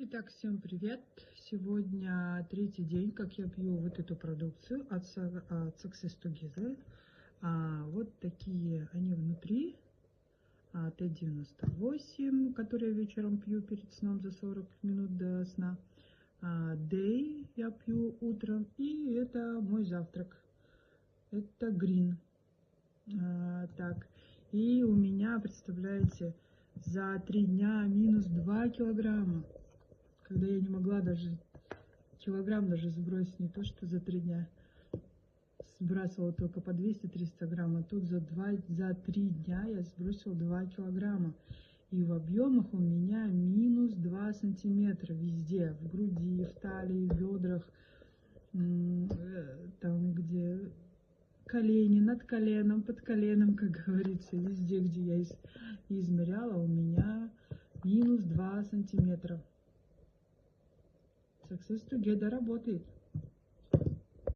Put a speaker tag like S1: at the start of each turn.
S1: Итак, всем привет! Сегодня третий день, как я пью вот эту продукцию от Success Together. Вот такие они внутри. Т-98, который я вечером пью перед сном за 40 минут до сна. Day я пью утром. И это мой завтрак. Это Green. Так, и у меня, представляете, за 3 дня минус 2 килограмма. Когда я не могла даже килограмм даже сбросить, не то что за 3 дня. Сбрасывала только по 200-300 грамм, а тут за 3 дня я сбросила 2 килограмма. И в объемах у меня минус 2 сантиметра везде, в груди, в талии, в бедрах, там где колени, над коленом, под коленом, как говорится, везде, где я измеряла, у меня минус 2 сантиметра. Success Together работает.